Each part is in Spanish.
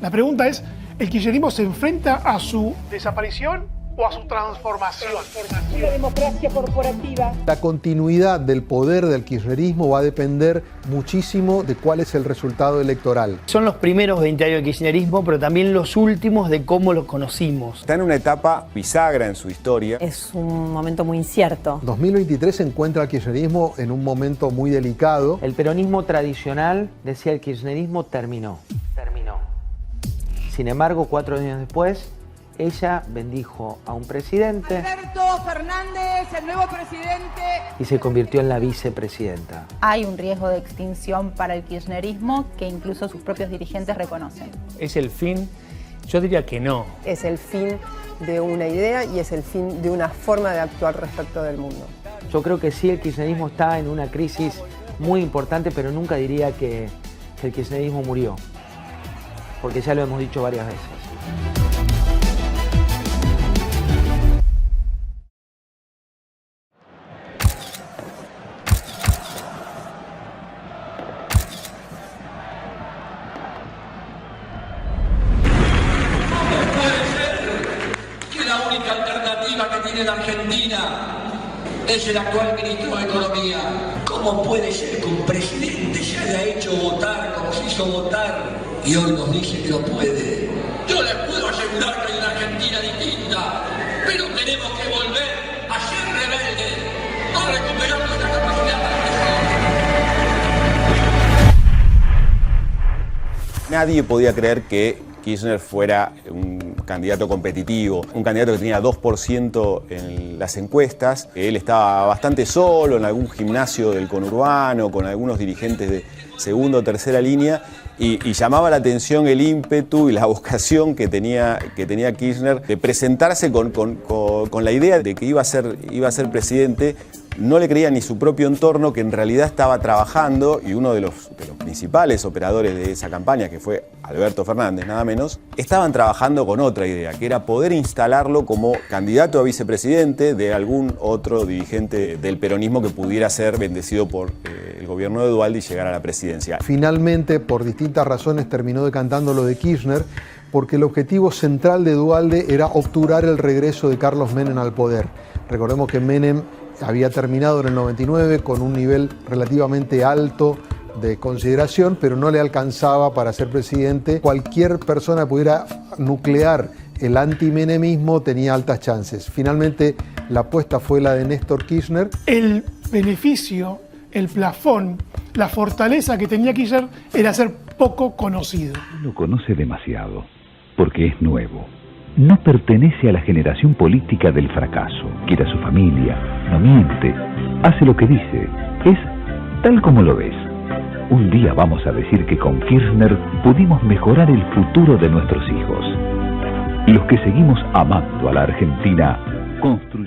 La pregunta es, ¿el kirchnerismo se enfrenta a su desaparición o a su transformación? Una democracia corporativa. La continuidad del poder del kirchnerismo va a depender muchísimo de cuál es el resultado electoral. Son los primeros 20 años del kirchnerismo, pero también los últimos de cómo lo conocimos. Está en una etapa bisagra en su historia. Es un momento muy incierto. 2023 se encuentra el kirchnerismo en un momento muy delicado. El peronismo tradicional, decía el kirchnerismo, terminó. Sin embargo, 4 años después, ella bendijo a un presidente. Alberto Fernández, el nuevo presidente. Y se convirtió en la vicepresidenta. Hay un riesgo de extinción para el kirchnerismo que incluso sus propios dirigentes reconocen. ¿Es el fin? Yo diría que no. Es el fin de una idea y es el fin de una forma de actuar respecto del mundo. Yo creo que sí, el kirchnerismo está en una crisis muy importante, pero nunca diría que el kirchnerismo murió. Porque ya lo hemos dicho varias veces. La única alternativa que tiene la Argentina es el actual ministro de Economía. ¿Cómo puede ser que un presidente se haya hecho votar como se hizo votar y hoy nos dice que no puede? Yo les puedo asegurar que hay una Argentina distinta, pero tenemos que volver a ser rebeldes, a recuperar nuestra capacidad de decisión. Nadie podía creer que Kirchner fuera un candidato competitivo, un candidato que tenía 2% en las encuestas. Él estaba bastante solo en algún gimnasio del conurbano, con algunos dirigentes de segunda o tercera línea, y llamaba la atención el ímpetu y la vocación que tenía Kirchner de presentarse con la idea de que iba a ser presidente. No le creía ni su propio entorno, que en realidad estaba trabajando, y uno de los principales operadores de esa campaña, que fue Alberto Fernández, nada menos, estaban trabajando con otra idea, que era poder instalarlo como candidato a vicepresidente de algún otro dirigente del peronismo que pudiera ser bendecido por el gobierno de Duhalde y llegar a la presidencia. Finalmente, por distintas razones, terminó decantando lo de Kirchner, porque el objetivo central de Duhalde era obturar el regreso de Carlos Menem al poder. Recordemos que Menem había terminado en el 99 con un nivel relativamente alto de consideración, pero no le alcanzaba para ser presidente. Cualquier persona que pudiera nuclear el antimenemismo tenía altas chances. Finalmente, la apuesta fue la de Néstor Kirchner. El beneficio, el plafón, la fortaleza que tenía Kirchner era ser poco conocido. Lo conoce demasiado, porque es nuevo. No pertenece a la generación política del fracaso. Quiere a su familia, no miente, hace lo que dice, es tal como lo ves. Un día vamos a decir que con Kirchner pudimos mejorar el futuro de nuestros hijos. Los que seguimos amando a la Argentina,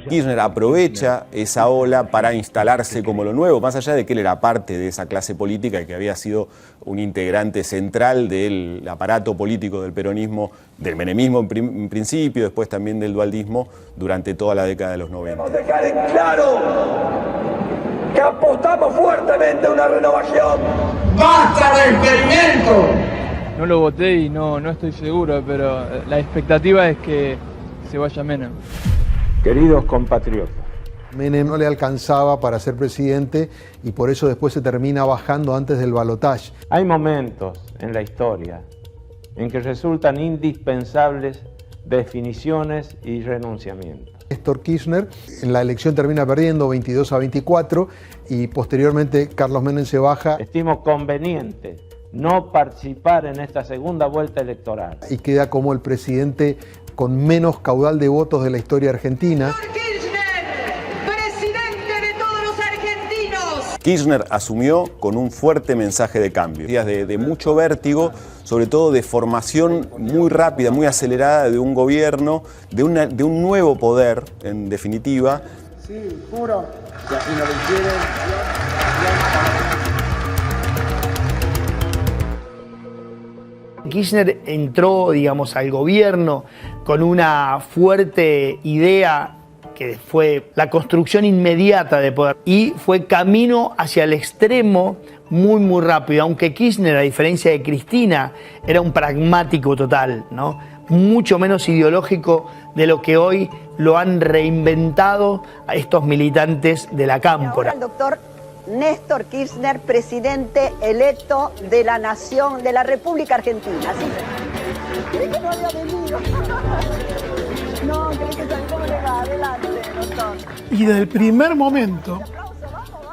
Kirchner aprovecha esa ola para instalarse como lo nuevo, más allá de que él era parte de esa clase política y que había sido un integrante central del aparato político del peronismo, del menemismo en principio, después también del dualdismo, durante toda la década de los 90. Debemos dejar en claro que apostamos fuertemente a una renovación. ¡Basta de experimentos! No lo voté y no estoy seguro, pero la expectativa es que se vaya Menem. Queridos compatriotas, Menem no le alcanzaba para ser presidente y por eso después se termina bajando antes del balotaje. hay momentos en la historia en que resultan indispensables definiciones y renunciamientos. Néstor Kirchner en la elección termina perdiendo 22-24 y posteriormente Carlos Menem se baja. Estimo conveniente no participar en esta segunda vuelta electoral. Y queda como el presidente con menos caudal de votos de la historia argentina. Kirchner asumió con un fuerte mensaje de cambio, días de mucho vértigo, sobre todo de formación muy rápida, muy acelerada de un gobierno, de un nuevo poder, en definitiva. Sí, juro. Si así no lo hicieron. Kirchner entró, digamos, al gobierno con una fuerte idea que fue la construcción inmediata de poder y fue camino hacia el extremo muy, muy rápido, aunque Kirchner, a diferencia de Cristina, era un pragmático total, ¿no? Mucho menos ideológico de lo que hoy lo han reinventado a estos militantes de la cámpora. El doctor Néstor Kirchner, presidente electo de la Nación, de la República Argentina. ¿Sí? ¿Crees que no había venido? No, ¿crees que salí? ¿Cómo le va? Adelante, doctor. Y desde el primer momento,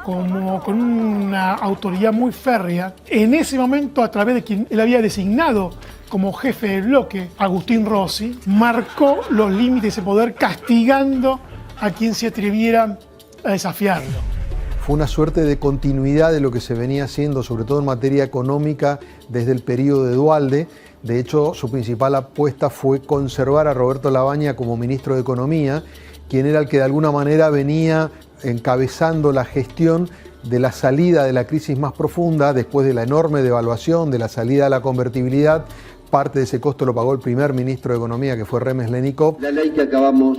como con una autoridad muy férrea, en ese momento, a través de quien él había designado como jefe del bloque, Agustín Rossi, marcó los límites de ese poder, castigando a quien se atreviera a desafiarlo. Fue una suerte de continuidad de lo que se venía haciendo, sobre todo en materia económica, desde el periodo de Duhalde. De hecho, su principal apuesta fue conservar a Roberto Labaña como ministro de Economía, quien era el que de alguna manera venía encabezando la gestión de la salida de la crisis más profunda, después de la enorme devaluación, de la salida de la convertibilidad. Parte de ese costo lo pagó el primer ministro de Economía, que fue Remes Lenikov. La ley que acabamos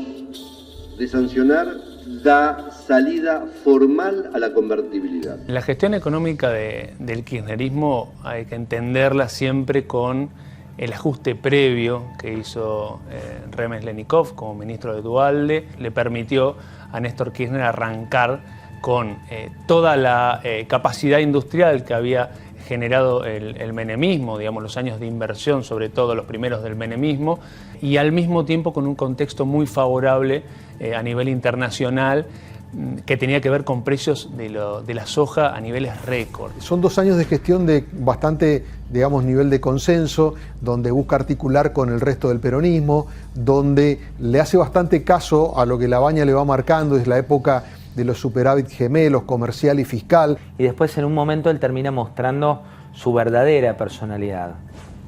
de sancionar da salida formal a la convertibilidad. La gestión económica del kirchnerismo hay que entenderla siempre con el ajuste previo que hizo Remes Lenikov como ministro de Duhalde. Le permitió a Néstor Kirchner arrancar con toda la capacidad industrial que había generado el menemismo, digamos, los años de inversión, sobre todo los primeros del menemismo, y al mismo tiempo con un contexto muy favorable a nivel internacional, que tenía que ver con precios de la soja a niveles récord. Son 2 años de gestión de bastante, digamos, nivel de consenso, donde busca articular con el resto del peronismo, donde le hace bastante caso a lo que Labaña le va marcando, es la época de los superávit gemelos, comercial y fiscal. Y después en un momento él termina mostrando su verdadera personalidad.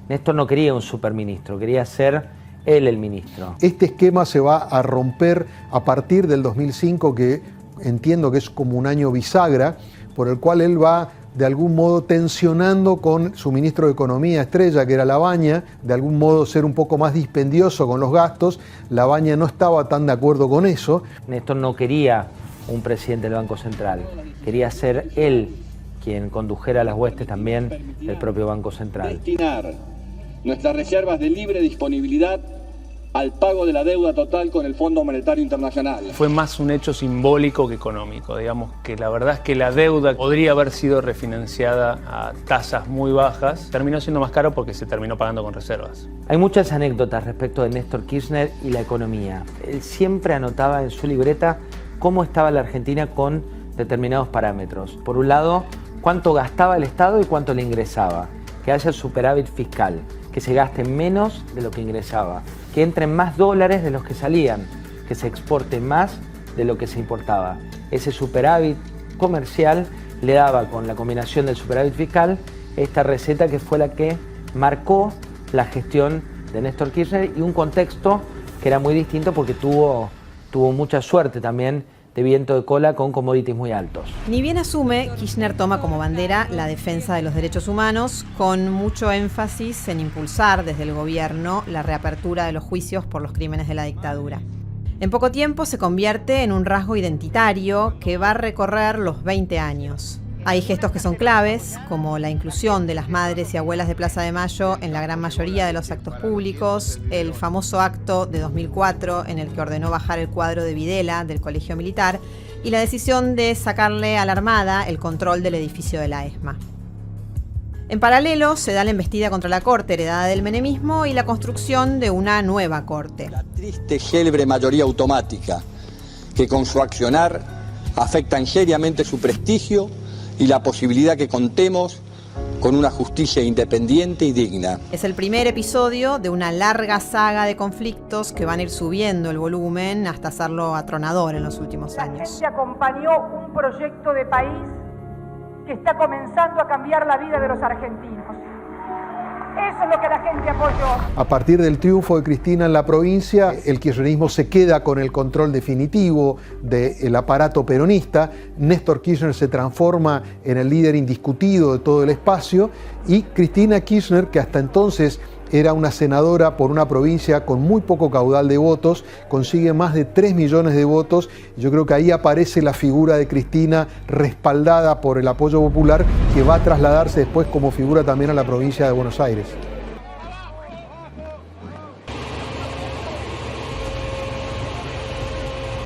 Néstor no quería un superministro, quería ser él el ministro. Este esquema se va a romper a partir del 2005, que entiendo que es como un año bisagra, por el cual él va de algún modo tensionando con su ministro de Economía estrella, que era Labaña, de algún modo ser un poco más dispendioso con los gastos. Labaña no estaba tan de acuerdo con eso. Néstor no quería un presidente del Banco Central, quería ser él quien condujera las huestes también del propio Banco Central. Destinar nuestras reservas de libre disponibilidad al pago de la deuda total con el Fondo Monetario Internacional. Fue más un hecho simbólico que económico, digamos que la verdad es que la deuda podría haber sido refinanciada a tasas muy bajas, terminó siendo más caro porque se terminó pagando con reservas. Hay muchas anécdotas respecto de Néstor Kirchner y la economía. Él siempre anotaba en su libreta cómo estaba la Argentina con determinados parámetros. Por un lado, cuánto gastaba el Estado y cuánto le ingresaba, que haya superávit fiscal, que se gaste menos de lo que ingresaba, que entren más dólares de los que salían, que se exporte más de lo que se importaba. Ese superávit comercial le daba, con la combinación del superávit fiscal, esta receta que fue la que marcó la gestión de Néstor Kirchner, y un contexto que era muy distinto porque tuvo mucha suerte también de viento de cola con commodities muy altos. Ni bien asume, Kirchner toma como bandera la defensa de los derechos humanos, con mucho énfasis en impulsar desde el gobierno la reapertura de los juicios por los crímenes de la dictadura. En poco tiempo se convierte en un rasgo identitario que va a recorrer los 20 años. Hay gestos que son claves, como la inclusión de las madres y abuelas de Plaza de Mayo en la gran mayoría de los actos públicos, el famoso acto de 2004 en el que ordenó bajar el cuadro de Videla del Colegio Militar y la decisión de sacarle a la Armada el control del edificio de la ESMA. En paralelo se da la embestida contra la Corte heredada del menemismo y la construcción de una nueva Corte. La triste, célebre mayoría automática que con su accionar afectan seriamente su prestigio y la posibilidad que contemos con una justicia independiente y digna. Es el primer episodio de una larga saga de conflictos que van a ir subiendo el volumen hasta hacerlo atronador en los últimos años. La gente acompañó un proyecto de país que está comenzando a cambiar la vida de los argentinos. Eso es lo que la gente apoyó. A partir del triunfo de Cristina en la provincia, el kirchnerismo se queda con el control definitivo del aparato peronista. Néstor Kirchner se transforma en el líder indiscutido de todo el espacio y Cristina Kirchner, que hasta entonces Era una senadora por una provincia con muy poco caudal de votos, consigue más de 3 millones de votos. Yo creo que ahí aparece la figura de Cristina respaldada por el apoyo popular, que va a trasladarse después como figura también a la provincia de Buenos Aires.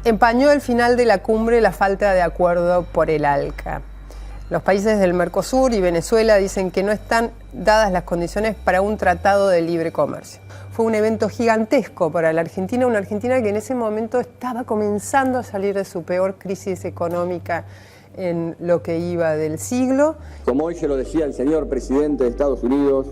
Empañó el final de la cumbre la falta de acuerdo por el ALCA. Los países del Mercosur y Venezuela dicen que no están dadas las condiciones para un tratado de libre comercio. Fue un evento gigantesco para la Argentina, una Argentina que en ese momento estaba comenzando a salir de su peor crisis económica en lo que iba del siglo. Como hoy se lo decía el señor presidente de Estados Unidos,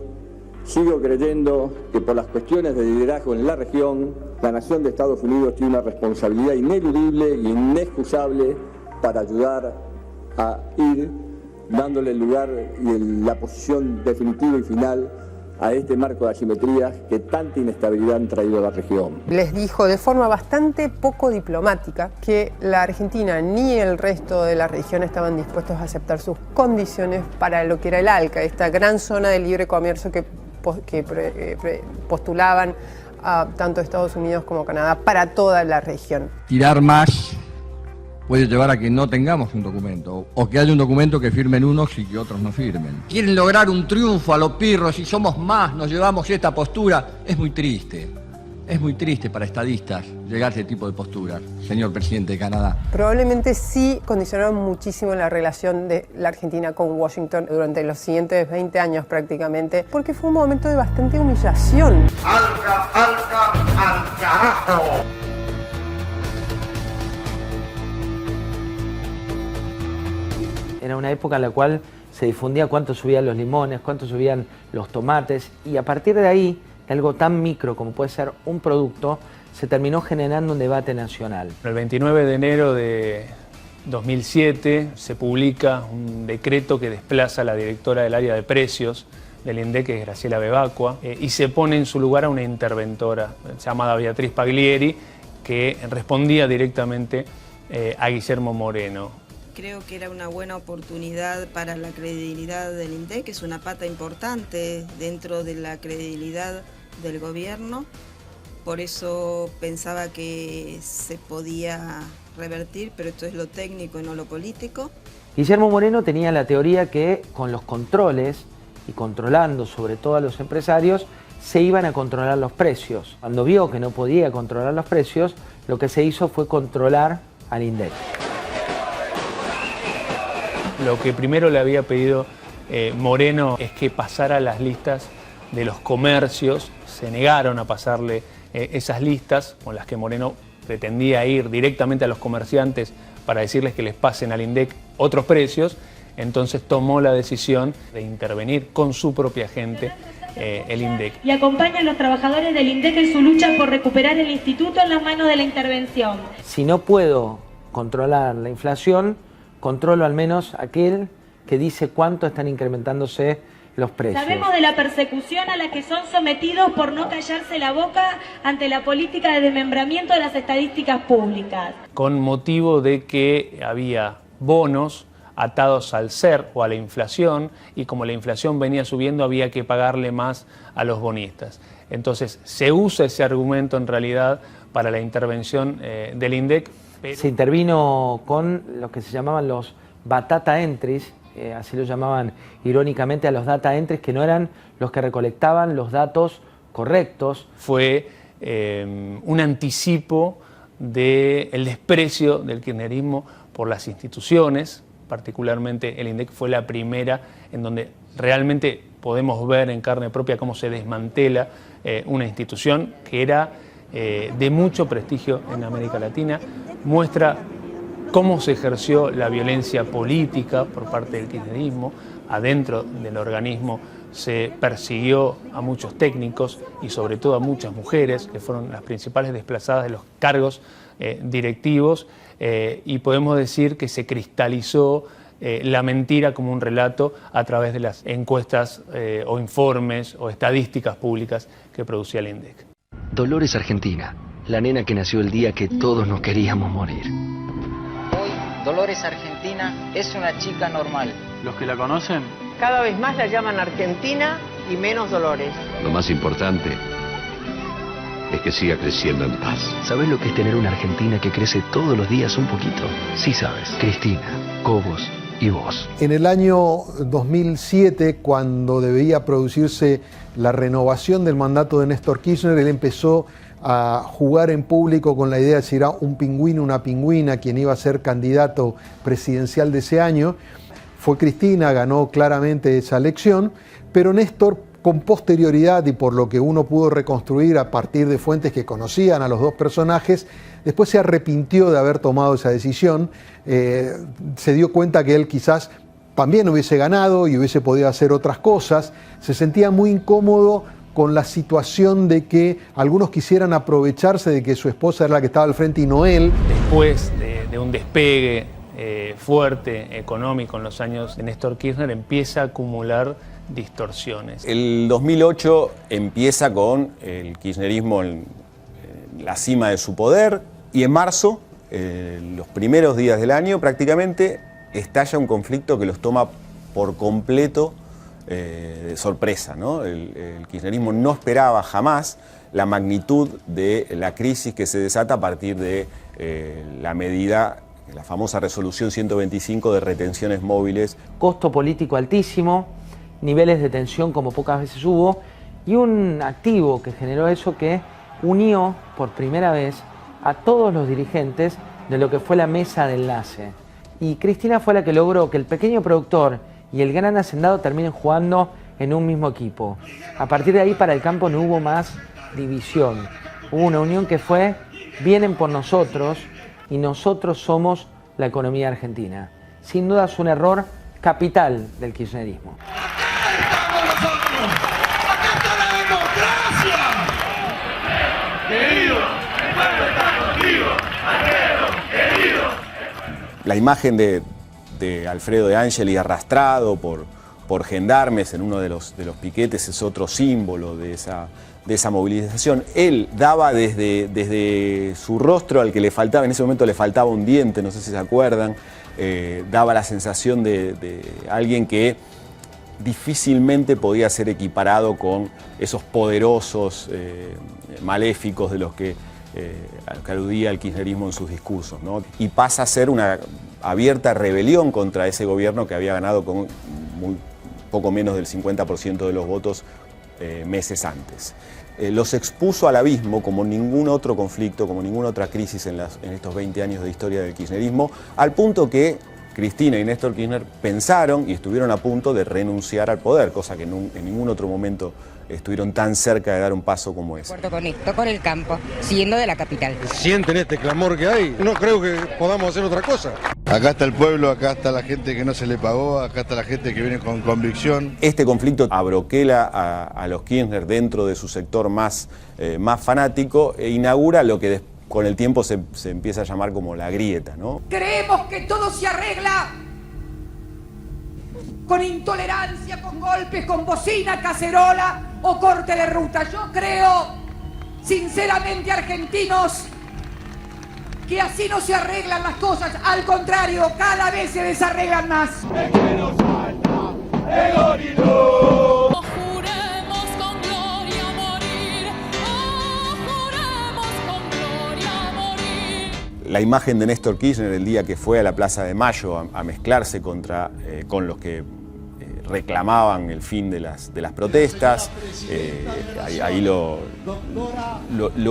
sigo creyendo que por las cuestiones de liderazgo en la región, la nación de Estados Unidos tiene una responsabilidad ineludible y inexcusable para ayudar a ir dándole el lugar y la posición definitiva y final a este marco de asimetrías que tanta inestabilidad han traído a la región. Les dijo de forma bastante poco diplomática que la Argentina ni el resto de la región estaban dispuestos a aceptar sus condiciones para lo que era el ALCA, esta gran zona de libre comercio que postulaban tanto Estados Unidos como Canadá para toda la región. Tirar más puede llevar a que no tengamos un documento, o que haya un documento que firmen unos y que otros no firmen. Quieren lograr un triunfo a los pirros, si somos más, nos llevamos esta postura. Es muy triste para estadistas llegar a ese tipo de posturas, señor presidente de Canadá. Probablemente sí condicionaron muchísimo la relación de la Argentina con Washington durante los siguientes 20 años prácticamente, porque fue un momento de bastante humillación. ¡Alca, alca, al carajo! Era una época en la cual se difundía cuánto subían los limones, cuánto subían los tomates, y a partir de ahí, algo tan micro como puede ser un producto, se terminó generando un debate nacional. El 29 de enero de 2007 se publica un decreto que desplaza a la directora del área de precios del INDEC, que es Graciela Bebacqua, y se pone en su lugar a una interventora llamada Beatriz Paglieri, que respondía directamente a Guillermo Moreno. Creo que era una buena oportunidad para la credibilidad del INDEC, que es una pata importante dentro de la credibilidad del gobierno. Por eso pensaba que se podía revertir, pero esto es lo técnico y no lo político. Guillermo Moreno tenía la teoría que con los controles y controlando sobre todo a los empresarios, se iban a controlar los precios. Cuando vio que no podía controlar los precios, lo que se hizo fue controlar al INDEC. Lo que primero le había pedido Moreno es que pasara las listas de los comercios. Se negaron a pasarle esas listas con las que Moreno pretendía ir directamente a los comerciantes para decirles que les pasen al INDEC otros precios. Entonces tomó la decisión de intervenir con su propia gente el INDEC. Y acompaña a los trabajadores del INDEC en su lucha por recuperar el instituto en las manos de la intervención. Si no puedo controlar la inflación, controlo al menos aquel que dice cuánto están incrementándose los precios. Sabemos de la persecución a la que son sometidos por no callarse la boca ante la política de desmembramiento de las estadísticas públicas. Con motivo de que había bonos atados al SER o a la inflación, y como la inflación venía subiendo había que pagarle más a los bonistas. Entonces se usa ese argumento en realidad para la intervención del INDEC. Se intervino con lo que se llamaban los batata entries, así lo llamaban irónicamente a los data entries, que no eran los que recolectaban los datos correctos. Fue un anticipo del desprecio del kirchnerismo por las instituciones, particularmente el INDEC fue la primera en donde realmente podemos ver en carne propia cómo se desmantela una institución que era de mucho prestigio en América Latina, muestra cómo se ejerció la violencia política por parte del kirchnerismo. Adentro del organismo se persiguió a muchos técnicos y sobre todo a muchas mujeres, que fueron las principales desplazadas de los cargos directivos, y podemos decir que se cristalizó la mentira como un relato a través de las encuestas o informes o estadísticas públicas que producía el INDEC. Dolores Argentina, la nena que nació el día que todos nos queríamos morir. Hoy, Dolores Argentina es una chica normal. ¿Los que la conocen? Cada vez más la llaman Argentina y menos dolores. Lo más importante es que siga creciendo en paz. ¿Sabes lo que es tener una Argentina que crece todos los días un poquito? Sí sabes. Cristina, Cobos y vos. En el año 2007, cuando debía producirse la renovación del mandato de Néstor Kirchner, él empezó a jugar en público con la idea de si era un pingüino, una pingüina, quien iba a ser candidato presidencial de ese año. Fue Cristina, ganó claramente esa elección, pero Néstor, con posterioridad y por lo que uno pudo reconstruir a partir de fuentes que conocían a los dos personajes, después se arrepintió de haber tomado esa decisión, se dio cuenta que él quizás también hubiese ganado y hubiese podido hacer otras cosas, se sentía muy incómodo con la situación de que algunos quisieran aprovecharse de que su esposa era la que estaba al frente y no él. Después de un despegue fuerte económico en los años de Néstor Kirchner, empieza a acumular distorsiones. El 2008 empieza con el kirchnerismo en la cima de su poder y en marzo, los primeros días del año, prácticamente estalla un conflicto que los toma por completo de sorpresa, ¿no? El kirchnerismo no esperaba jamás la magnitud de la crisis que se desata a partir de la medida, la famosa resolución 125 de retenciones móviles. Costo político altísimo, niveles de tensión como pocas veces hubo, y un activo que generó eso que unió por primera vez a todos los dirigentes de lo que fue la mesa de enlace. Y Cristina fue la que logró que el pequeño productor y el gran hacendado terminen jugando en un mismo equipo. A partir de ahí para el campo no hubo más división. Hubo una unión que fue, vienen por nosotros y nosotros somos la economía argentina. Sin duda es un error capital del kirchnerismo. La imagen de Alfredo de Angeli arrastrado por gendarmes en uno de los piquetes es otro símbolo de esa movilización. Él daba desde su rostro, al que le faltaba, en ese momento le faltaba un diente, no sé si se acuerdan, daba la sensación de alguien que difícilmente podía ser equiparado con esos poderosos maléficos de los que aludía el kirchnerismo en sus discursos, ¿no? Y pasa a ser una abierta rebelión contra ese gobierno que había ganado con poco menos del 50% de los votos meses antes. Los expuso al abismo como ningún otro conflicto, como ninguna otra crisis en estos 20 años de historia del kirchnerismo, al punto que Cristina y Néstor Kirchner pensaron y estuvieron a punto de renunciar al poder, cosa que en ningún otro momento estuvieron tan cerca de dar un paso como ese. Puerto Conecto con el campo, siguiendo de la capital. ¿Sienten este clamor que hay? No creo que podamos hacer otra cosa. Acá está el pueblo, acá está la gente que no se le pagó, acá está la gente que viene con convicción. Este conflicto abroquela a los Kirchner dentro de su sector más fanático e inaugura lo que con el tiempo se empieza a llamar como la grieta, ¿no? Creemos que todo se arregla con intolerancia, con golpes, con bocina, cacerola o corte de ruta. Yo creo, sinceramente, argentinos, que así no se arreglan las cosas. Al contrario, cada vez se desarreglan más. La imagen de Néstor Kirchner el día que fue a la Plaza de Mayo a mezclarse con los que reclamaban el fin de las protestas, ahí lo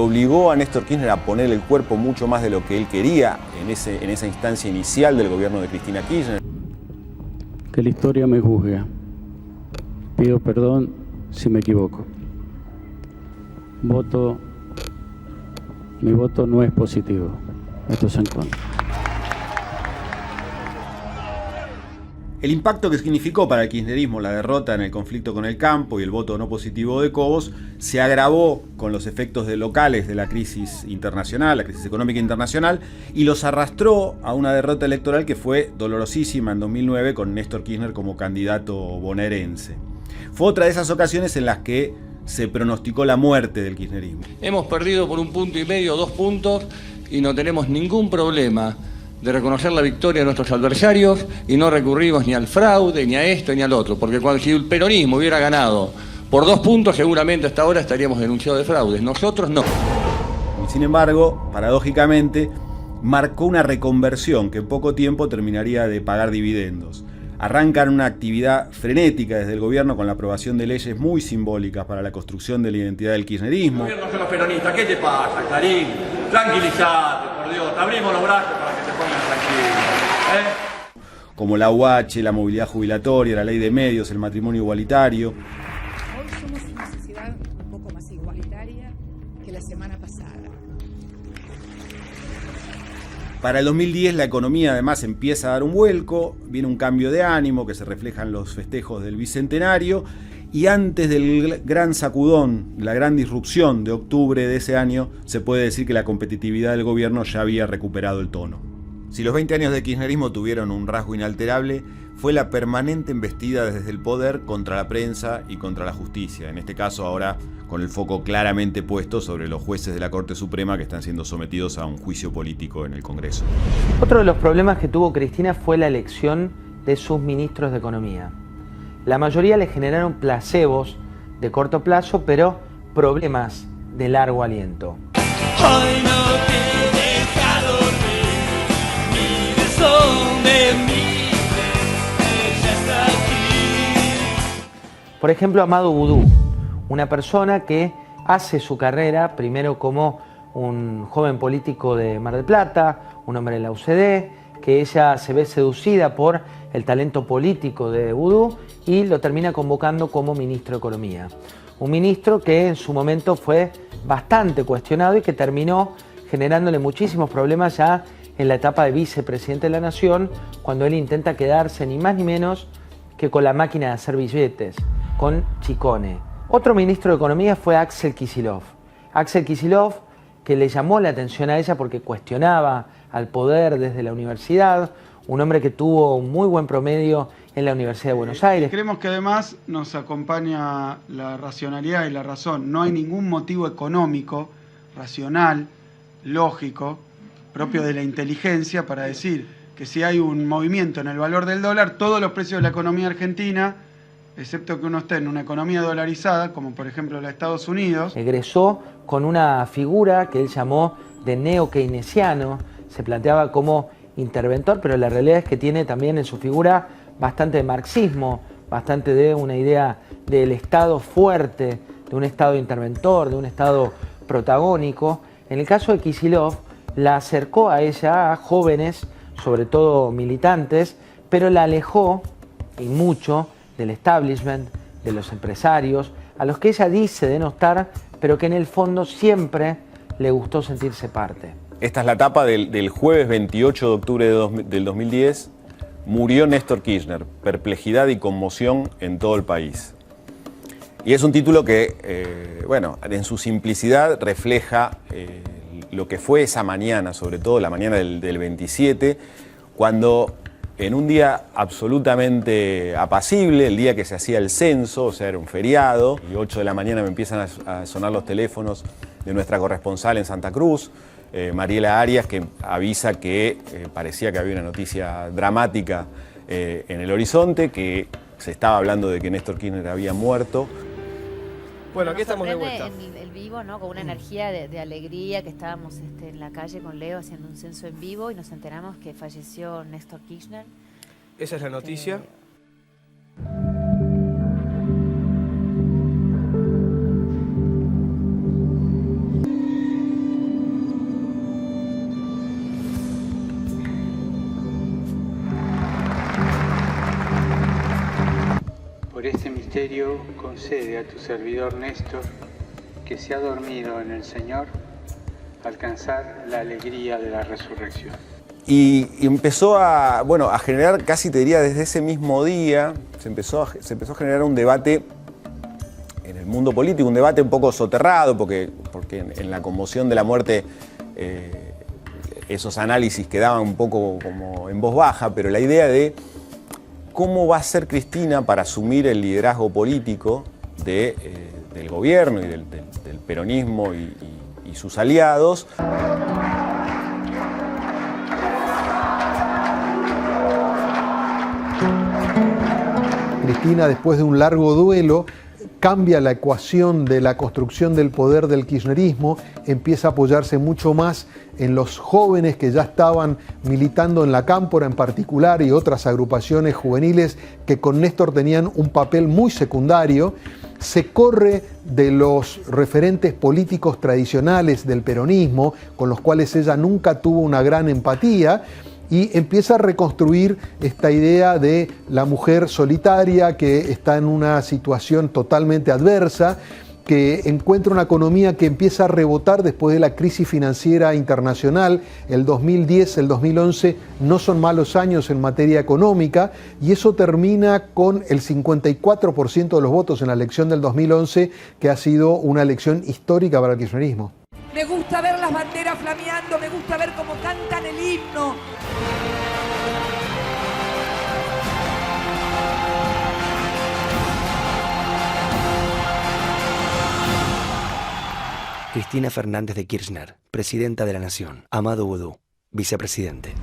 obligó a Néstor Kirchner a poner el cuerpo mucho más de lo que él quería en esa instancia inicial del gobierno de Cristina Kirchner. Que la historia me juzgue. Pido perdón si me equivoco. Mi voto no es positivo. Esto es en contra. El impacto que significó para el kirchnerismo la derrota en el conflicto con el campo y el voto no positivo de Cobos se agravó con los efectos locales de la crisis internacional, la crisis económica internacional, y los arrastró a una derrota electoral que fue dolorosísima en 2009 con Néstor Kirchner como candidato bonaerense. Fue otra de esas ocasiones en las que se pronosticó la muerte del kirchnerismo. Hemos perdido por 1,5 puntos, 2 puntos, y no tenemos ningún problema de reconocer la victoria de nuestros adversarios y no recurrimos ni al fraude, ni a esto, ni al otro, porque si el peronismo hubiera ganado Por 2 puntos seguramente hasta ahora estaríamos denunciados de fraudes, nosotros no. Y sin embargo, paradójicamente, marcó una reconversión que en poco tiempo terminaría de pagar dividendos. Arrancan una actividad frenética desde el gobierno con la aprobación de leyes muy simbólicas para la construcción de la identidad del kirchnerismo. El gobierno son los peronistas, ¿qué te pasa, Clarín? Tranquilízate, por Dios, te abrimos los brazos para que te pongas tranquilo. Como la UH, la movilidad jubilatoria, la ley de medios, el matrimonio igualitario. Hoy somos una sociedad un poco más igualitaria que la semana pasada. Para el 2010 la economía además empieza a dar un vuelco, viene un cambio de ánimo que se refleja en los festejos del Bicentenario, y antes del gran sacudón, la gran disrupción de octubre de ese año, se puede decir que la competitividad del gobierno ya había recuperado el tono. Si los 20 años de kirchnerismo tuvieron un rasgo inalterable, fue la permanente embestida desde el poder contra la prensa y contra la justicia, en este caso ahora con el foco claramente puesto sobre los jueces de la Corte Suprema que están siendo sometidos a un juicio político en el Congreso. Otro de los problemas que tuvo Cristina fue la elección de sus ministros de Economía. La mayoría le generaron placebos de corto plazo, pero problemas de largo aliento. Hoy no te deja dormir, mi beso de mí, ella está aquí. Por ejemplo, Amado Boudou, una persona que hace su carrera primero como un joven político de Mar del Plata, un hombre de la UCD, que ella se ve seducida por el talento político de Boudou y lo termina convocando como ministro de Economía. Un ministro que en su momento fue bastante cuestionado y que terminó generándole muchísimos problemas ya en la etapa de vicepresidente de la Nación, cuando él intenta quedarse ni más ni menos que con la máquina de hacer billetes, con Chicone. Otro ministro de Economía fue Axel Kicillof. Axel Kicillof, que le llamó la atención a ella porque cuestionaba al poder desde la universidad, un hombre que tuvo un muy buen promedio en la Universidad de Buenos Aires. Creemos que además nos acompaña la racionalidad y la razón. No hay ningún motivo económico, racional, lógico, propio de la inteligencia para decir que si hay un movimiento en el valor del dólar, todos los precios de la economía argentina, excepto que uno esté en una economía dolarizada, como por ejemplo la de Estados Unidos. Egresó con una figura que él llamó de neo-keynesiano, se planteaba como interventor, pero la realidad es que tiene también en su figura bastante de marxismo, bastante de una idea del Estado fuerte, de un Estado interventor, de un Estado protagónico. En el caso de Kicillof, la acercó a ella a jóvenes, sobre todo militantes, pero la alejó, y mucho, del establishment, de los empresarios, a los que ella dice denostar, pero que en el fondo siempre le gustó sentirse parte. Esta es la etapa del jueves 28 de octubre del 2010. Murió Néstor Kirchner, perplejidad y conmoción en todo el país. Y es un título que, bueno, en su simplicidad refleja lo que fue esa mañana, sobre todo la mañana del 27, cuando en un día absolutamente apacible, el día que se hacía el censo, o sea, era un feriado, y 8 de la mañana me empiezan a sonar los teléfonos de nuestra corresponsal en Santa Cruz, Mariela Arias, que avisa que parecía que había una noticia dramática en el horizonte, que se estaba hablando de que Néstor Kirchner había muerto. Bueno, aquí estamos de vuelta. En el vivo, ¿no? Con una energía de alegría, que estábamos en la calle con Leo haciendo un censo en vivo y nos enteramos que falleció Néstor Kirchner. Esa es la noticia. Por este misterio concede a tu servidor Néstor, que se ha dormido en el Señor, alcanzar la alegría de la resurrección. Y empezó a generar, casi te diría desde ese mismo día, se empezó a generar un debate en el mundo político, un debate un poco soterrado, porque en la conmoción de la muerte esos análisis quedaban un poco como en voz baja, pero la idea de cómo va a ser Cristina para asumir el liderazgo político del gobierno y del peronismo y sus aliados. Cristina, después de un largo duelo, cambia la ecuación de la construcción del poder del kirchnerismo, empieza a apoyarse mucho más en los jóvenes que ya estaban militando en la Cámpora en particular y otras agrupaciones juveniles que con Néstor tenían un papel muy secundario. Se corre de los referentes políticos tradicionales del peronismo, con los cuales ella nunca tuvo una gran empatía, y empieza a reconstruir esta idea de la mujer solitaria que está en una situación totalmente adversa, que encuentra una economía que empieza a rebotar después de la crisis financiera internacional. El 2010, el 2011 no son malos años en materia económica, y eso termina con el 54% de los votos en la elección del 2011, que ha sido una elección histórica para el kirchnerismo. Me gusta ver las banderas flameando, me gusta ver cómo cantan el himno. Cristina Fernández de Kirchner, presidenta de la Nación. Amado Boudou, vicepresidente.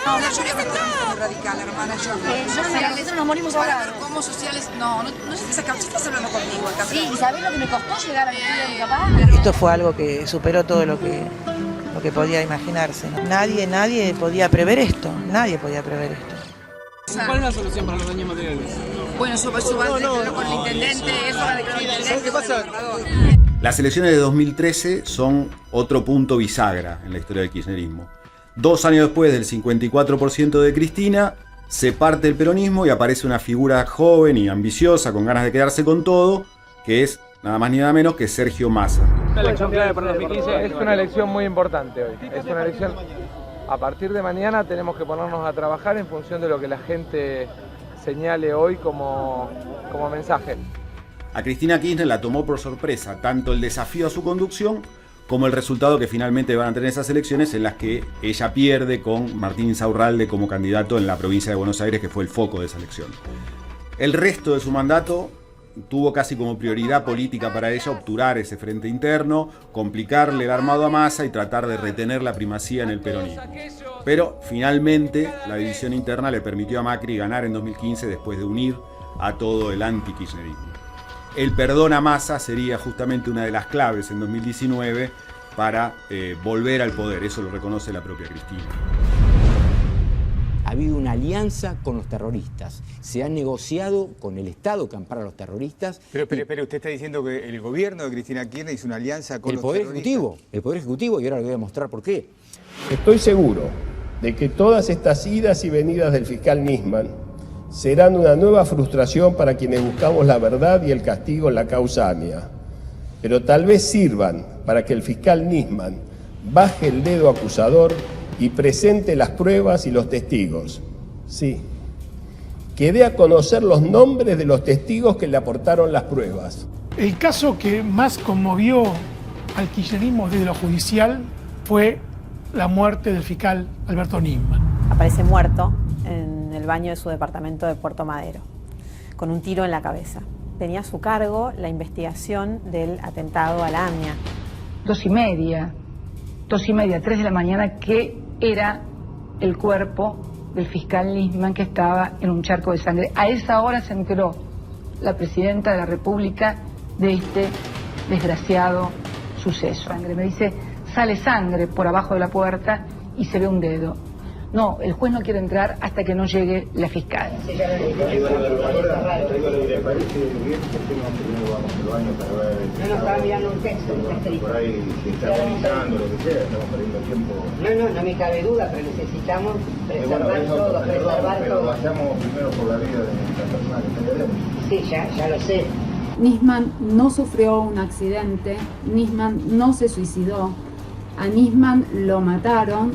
No, yo creo que es muy radical, hermana. Sociales, nos morimos ahora. ¿Cómo sociales? No estás hablando conmigo acá. Sí, ¿y sabés lo que me costó llegar al estudio de mi papá? Esto fue algo que superó todo lo que podía imaginarse, ¿no? Nadie podía prever esto, nadie podía prever esto. ¿Cuál es la solución para los daños materiales? Bueno, eso va a declararlo con el intendente, eso va a declarar el intendente. ¿Qué pasa? Las elecciones de 2013 son otro punto bisagra en la historia del kirchnerismo. 2 años después del 54% de Cristina, se parte el peronismo y aparece una figura joven y ambiciosa, con ganas de quedarse con todo, que es nada más ni nada menos que Sergio Massa. Una elección clave para 2015, es una elección muy importante hoy. Es una elección, a partir de mañana tenemos que ponernos a trabajar en función de lo que la gente señale hoy como mensaje. A Cristina Kirchner la tomó por sorpresa tanto el desafío a su conducción como el resultado que finalmente van a tener esas elecciones, en las que ella pierde con Martín Insaurralde como candidato en la provincia de Buenos Aires, que fue el foco de esa elección. El resto de su mandato tuvo casi como prioridad política para ella obturar ese frente interno, complicarle el armado a Massa y tratar de retener la primacía en el peronismo. Pero finalmente la división interna le permitió a Macri ganar en 2015 después de unir a todo el anti-kirchnerismo. El perdón a Massa sería justamente una de las claves en 2019 para volver al poder. Eso lo reconoce la propia Cristina. Ha habido una alianza con los terroristas. Se ha negociado con el Estado que ampara a los terroristas. Pero usted está diciendo que el gobierno de Cristina Kirchner hizo una alianza con el Poder Ejecutivo. El Poder Ejecutivo, y ahora le voy a mostrar por qué. Estoy seguro de que todas estas idas y venidas del fiscal Nisman serán una nueva frustración para quienes buscamos la verdad y el castigo en la causa AMIA. Pero tal vez sirvan para que el fiscal Nisman baje el dedo acusador y presente las pruebas y los testigos. Sí, que dé a conocer los nombres de los testigos que le aportaron las pruebas. El caso que más conmovió al kirchnerismo desde lo judicial fue la muerte del fiscal Alberto Nisman. Aparece muerto en el baño de su departamento de Puerto Madero, con un tiro en la cabeza. Tenía a su cargo la investigación del atentado a la AMIA. 2:30, 3 de la mañana, que era el cuerpo del fiscal Nisman que estaba en un charco de sangre. A esa hora se enteró la presidenta de la República de este desgraciado suceso. Me dice, sale sangre por abajo de la puerta y se ve un dedo. No, el juez no quiere entrar hasta que no llegue la fiscal. No, estaba mirando un texto. Por ahí se está organizando, lo que sea, estamos perdiendo tiempo. No me cabe duda, pero necesitamos preservar todo, preservar todo. Pero vayamos primero por la vida de la persona que está adentro. Sí, ya lo sé. Nisman no sufrió un accidente, Nisman no se suicidó, a Nisman lo mataron.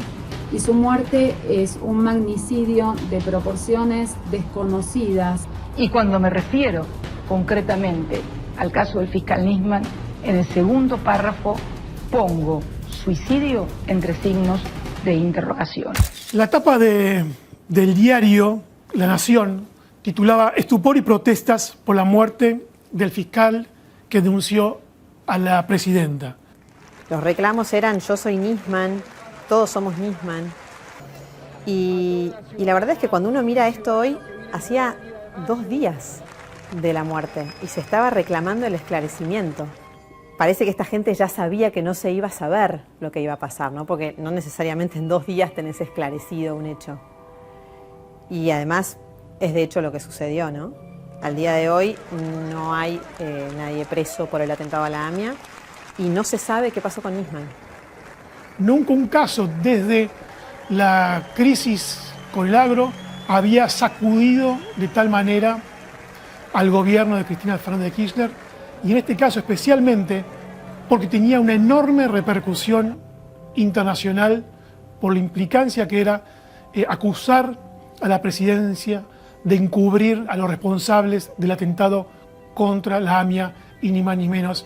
Y su muerte es un magnicidio de proporciones desconocidas. Y cuando me refiero concretamente al caso del fiscal Nisman, en el segundo párrafo pongo suicidio entre signos de interrogación. La tapa del diario La Nación titulaba Estupor y protestas por la muerte del fiscal que denunció a la presidenta. Los reclamos eran: yo soy Nisman, todos somos Nisman. Y la verdad es que cuando uno mira esto hoy, hacía 2 días de la muerte y se estaba reclamando el esclarecimiento. Parece que esta gente ya sabía que no se iba a saber lo que iba a pasar, ¿no? Porque no necesariamente en 2 días tenés esclarecido un hecho. Y además es de hecho lo que sucedió, ¿no? Al día de hoy no hay nadie preso por el atentado a la AMIA y no se sabe qué pasó con Nisman. Nunca un caso desde la crisis con el agro había sacudido de tal manera al gobierno de Cristina Fernández de Kirchner, y en este caso especialmente porque tenía una enorme repercusión internacional por la implicancia que era acusar a la presidencia de encubrir a los responsables del atentado contra la AMIA y ni más ni menos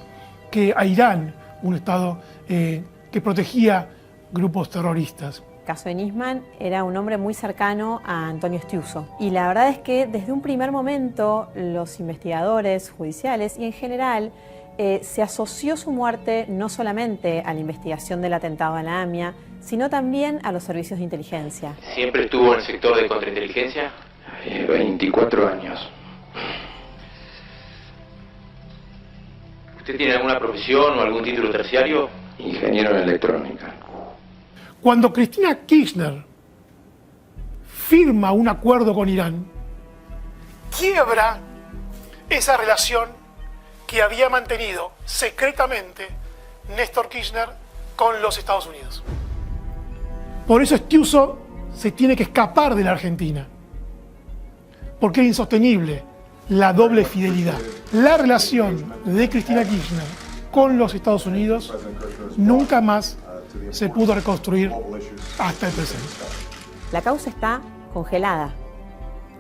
que a Irán, un estado que protegía grupos terroristas. El caso de Nisman era un hombre muy cercano a Antonio Estiuso. Y la verdad es que desde un primer momento los investigadores judiciales y en general se asoció su muerte no solamente a la investigación del atentado a la AMIA, sino también a los servicios de inteligencia. ¿Siempre estuvo en el sector de contrainteligencia? 24 años. ¿Usted tiene alguna profesión o algún título terciario? Ingeniero en electrónica. Cuando Cristina Kirchner firma un acuerdo con Irán, quiebra esa relación que había mantenido secretamente Néstor Kirchner con los Estados Unidos. Por eso Estiuso se tiene que escapar de la Argentina, porque es insostenible la doble fidelidad. La relación de Cristina Kirchner con los Estados Unidos nunca más se pudo reconstruir hasta el presente. La causa está congelada.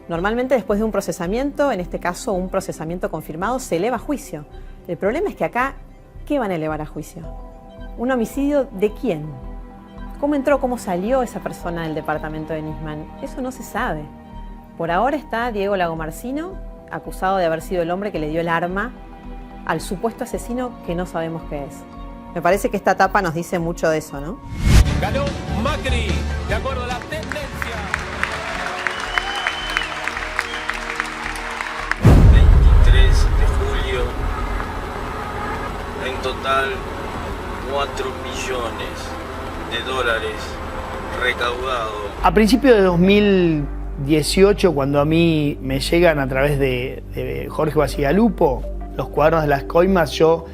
Normalmente después de un procesamiento, en este caso un procesamiento confirmado, se eleva a juicio. El problema es que acá, ¿qué van a elevar a juicio? ¿Un homicidio de quién? ¿Cómo entró, cómo salió esa persona del departamento de Nisman? Eso no se sabe. Por ahora está Diego Lagomarsino, acusado de haber sido el hombre que le dio el arma al supuesto asesino que no sabemos qué es. Me parece que esta etapa nos dice mucho de eso, ¿no? Ganó Macri, de acuerdo a la tendencia. 23 de julio, en total 4 millones de dólares recaudados. A principios de 2018, cuando a mí me llegan a través de Jorge Bacigalupo los cuadernos de las coimas, yo,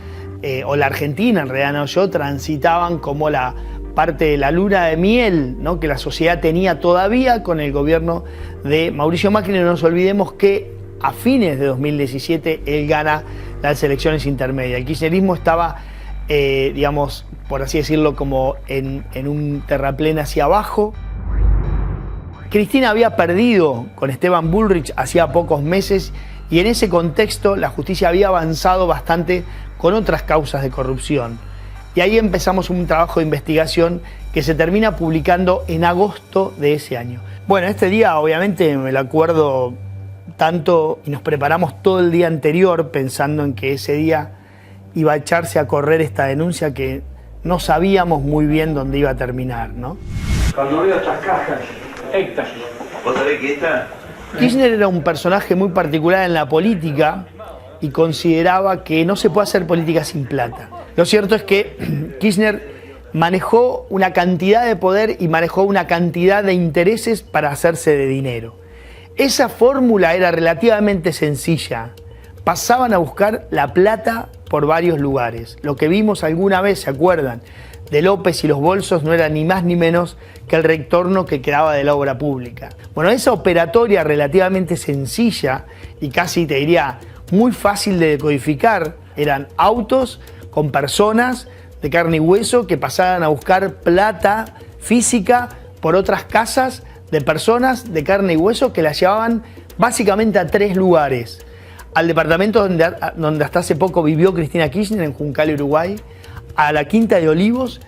o la Argentina en realidad, no, yo, transitaban como la parte de la luna de miel, ¿no?, que la sociedad tenía todavía con el gobierno de Mauricio Macri. No nos olvidemos que a fines de 2017 él gana las elecciones intermedias. El kirchnerismo estaba, digamos, por así decirlo, como en un terraplén hacia abajo. Cristina había perdido con Esteban Bullrich hacía pocos meses, y en ese contexto la justicia había avanzado bastante con otras causas de corrupción. Y ahí empezamos un trabajo de investigación que se termina publicando en agosto de ese año. Bueno, este día obviamente me lo acuerdo tanto, y nos preparamos todo el día anterior pensando en que ese día iba a echarse a correr esta denuncia que no sabíamos muy bien dónde iba a terminar, ¿no? Cuando veo estas cajas, éxtasis. ¿Vos sabés que esta? Kirchner era un personaje muy particular en la política y consideraba que no se puede hacer política sin plata. Lo cierto es que Kirchner manejó una cantidad de poder y manejó una cantidad de intereses para hacerse de dinero. Esa fórmula era relativamente sencilla. Pasaban a buscar la plata por varios lugares. Lo que vimos alguna vez, ¿se acuerdan?, de López y los bolsos, no era ni más ni menos que el retorno que quedaba de la obra pública. Bueno, esa operatoria relativamente sencilla y casi, te diría, muy fácil de decodificar, eran autos con personas de carne y hueso que pasaban a buscar plata física por otras casas de personas de carne y hueso que la llevaban básicamente a 3 lugares. Al departamento donde hasta hace poco vivió Cristina Kirchner, en Juncal, Uruguay, a la Quinta de Olivos,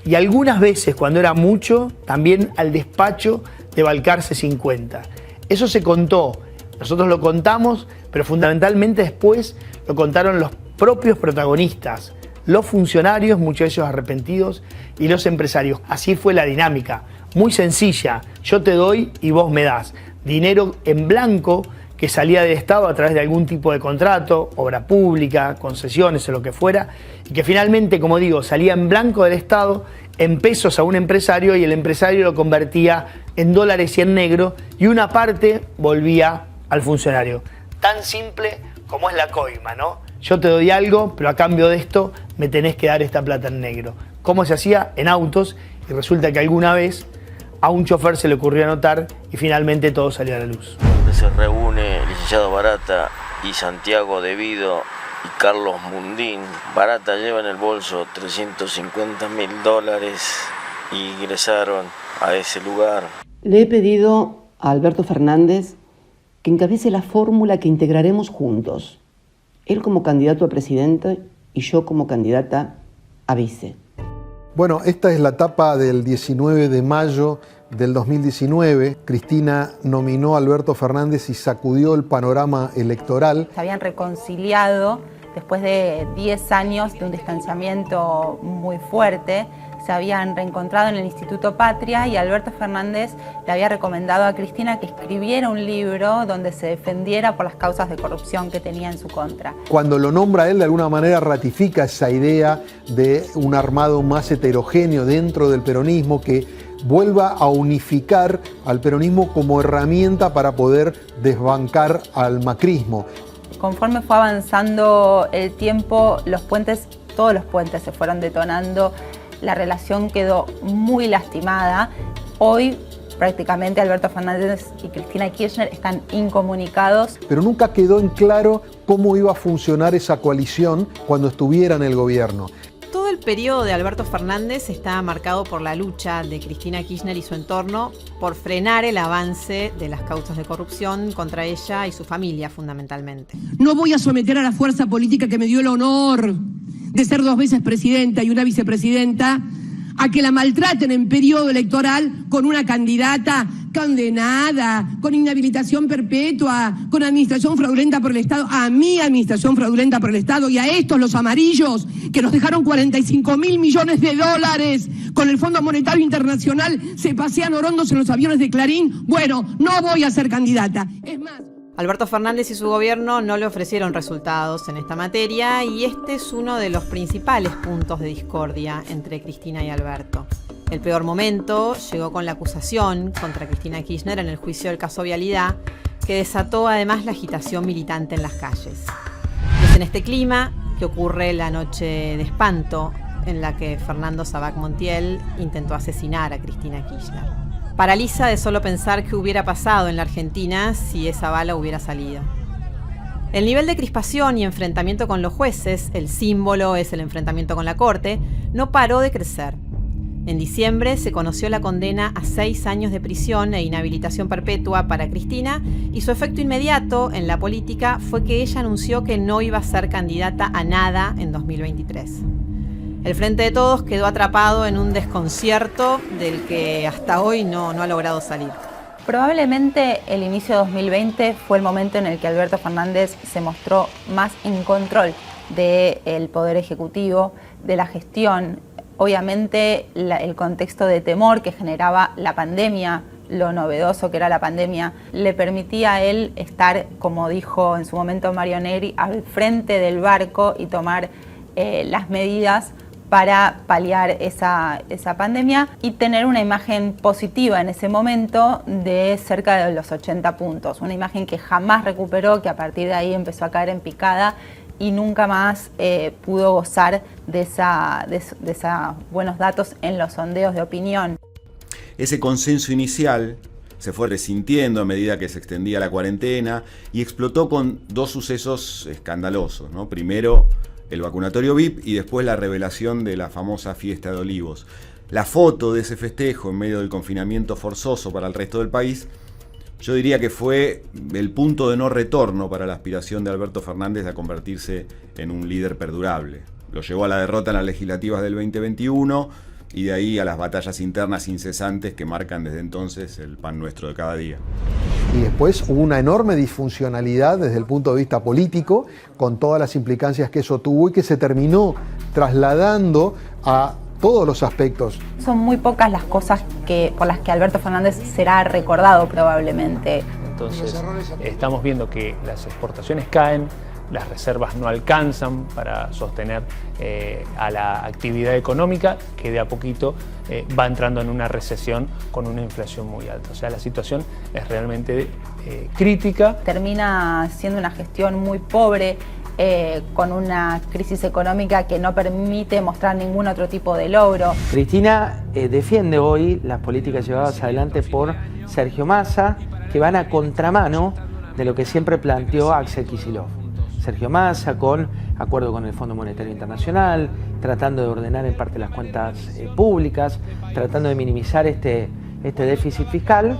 y algunas veces, cuando era mucho, también al despacho de Balcarce 50. Eso se contó, nosotros lo contamos, pero fundamentalmente después lo contaron los propios protagonistas, los funcionarios, muchos de ellos arrepentidos, y los empresarios. Así fue la dinámica, muy sencilla: yo te doy y vos me das. Dinero en blanco que salía del Estado a través de algún tipo de contrato, obra pública, concesiones o lo que fuera, y que finalmente, como digo, salía en blanco del Estado, en pesos a un empresario, y el empresario lo convertía en dólares y en negro, y una parte volvía al funcionario. Tan simple como es la coima, ¿no? Yo te doy algo, pero a cambio de esto me tenés que dar esta plata en negro. ¿Cómo se hacía? En autos, y resulta que alguna vez a un chofer se le ocurrió anotar y finalmente todo salió a la luz. Se reúne el licenciado Barata y Santiago Devido y Carlos Mundín. Barata lleva en el bolso $350.000 y ingresaron a ese lugar. Le he pedido a Alberto Fernández que encabece la fórmula que integraremos juntos. Él como candidato a presidente y yo como candidata a vice. Bueno, esta es la tapa del 19 de mayo del 2019. Cristina nominó a Alberto Fernández y sacudió el panorama electoral. Se habían reconciliado después de 10 años de un distanciamiento muy fuerte. Se habían reencontrado en el Instituto Patria y Alberto Fernández le había recomendado a Cristina que escribiera un libro donde se defendiera por las causas de corrupción que tenía en su contra. Cuando lo nombra él, de alguna manera ratifica esa idea de un armado más heterogéneo dentro del peronismo, que vuelva a unificar al peronismo como herramienta para poder desbancar al macrismo. Conforme fue avanzando el tiempo, todos los puentes se fueron detonando. La relación quedó muy lastimada. Hoy prácticamente Alberto Fernández y Cristina Kirchner están incomunicados. Pero nunca quedó en claro cómo iba a funcionar esa coalición cuando estuviera en el gobierno. Todo el periodo de Alberto Fernández está marcado por la lucha de Cristina Kirchner y su entorno por frenar el avance de las causas de corrupción contra ella y su familia, fundamentalmente. No voy a someter a la fuerza política que me dio el honor de ser 2 veces presidenta y una vicepresidenta a que la maltraten en periodo electoral con una candidata condenada, con inhabilitación perpetua, con administración fraudulenta por el Estado, a mi administración fraudulenta por el Estado, y a estos, los amarillos, que nos dejaron $45.000 millones con el Fondo Monetario Internacional, se pasean orondos en los aviones de Clarín. Bueno, no voy a ser candidata. Es más, Alberto Fernández y su gobierno no le ofrecieron resultados en esta materia, y este es uno de los principales puntos de discordia entre Cristina y Alberto. El peor momento llegó con la acusación contra Cristina Kirchner en el juicio del caso Vialidad, que desató además la agitación militante en las calles. Es en este clima que ocurre la noche de espanto en la que Fernando Sabac Montiel intentó asesinar a Cristina Kirchner. Paraliza de solo pensar qué hubiera pasado en la Argentina si esa bala hubiera salido. El nivel de crispación y enfrentamiento con los jueces, el símbolo es el enfrentamiento con la Corte, no paró de crecer. En diciembre se conoció la condena a 6 años de prisión e inhabilitación perpetua para Cristina, y su efecto inmediato en la política fue que ella anunció que no iba a ser candidata a nada en 2023. El Frente de Todos quedó atrapado en un desconcierto del que hasta hoy no ha logrado salir. Probablemente el inicio de 2020 fue el momento en el que Alberto Fernández se mostró más en control del Poder Ejecutivo, de la gestión. Obviamente el contexto de temor que generaba la pandemia, lo novedoso que era la pandemia, le permitía a él estar, como dijo en su momento Mario Negri, al frente del barco y tomar las medidas para paliar esa pandemia y tener una imagen positiva en ese momento de cerca de los 80 puntos. Una imagen que jamás recuperó, que a partir de ahí empezó a caer en picada y nunca más pudo gozar de esa buenos datos en los sondeos de opinión. Ese consenso inicial se fue resintiendo a medida que se extendía la cuarentena y explotó con 2 sucesos escandalosos, ¿no? Primero, el vacunatorio VIP, y después la revelación de la famosa fiesta de Olivos. La foto de ese festejo en medio del confinamiento forzoso para el resto del país, yo diría que fue el punto de no retorno para la aspiración de Alberto Fernández a convertirse en un líder perdurable. Lo llevó a la derrota en las legislativas del 2021 y de ahí a las batallas internas incesantes que marcan desde entonces el pan nuestro de cada día. y después hubo una enorme disfuncionalidad desde el punto de vista político, con todas las implicancias que eso tuvo y que se terminó trasladando a todos los aspectos. Son muy pocas las cosas por las que Alberto Fernández será recordado probablemente. Entonces estamos viendo que las exportaciones caen, las reservas no alcanzan para sostener a la actividad económica, que de a poquito va entrando en una recesión con una inflación muy alta. O sea, la situación es realmente crítica. Termina siendo una gestión muy pobre, con una crisis económica que no permite mostrar ningún otro tipo de logro. Cristina defiende hoy las políticas llevadas adelante por Sergio Massa, que van a contramano de lo que siempre planteó Axel Kicillof. Sergio Massa, con acuerdo con el Fondo Monetario Internacional, tratando de ordenar en parte las cuentas públicas, tratando de minimizar este déficit fiscal.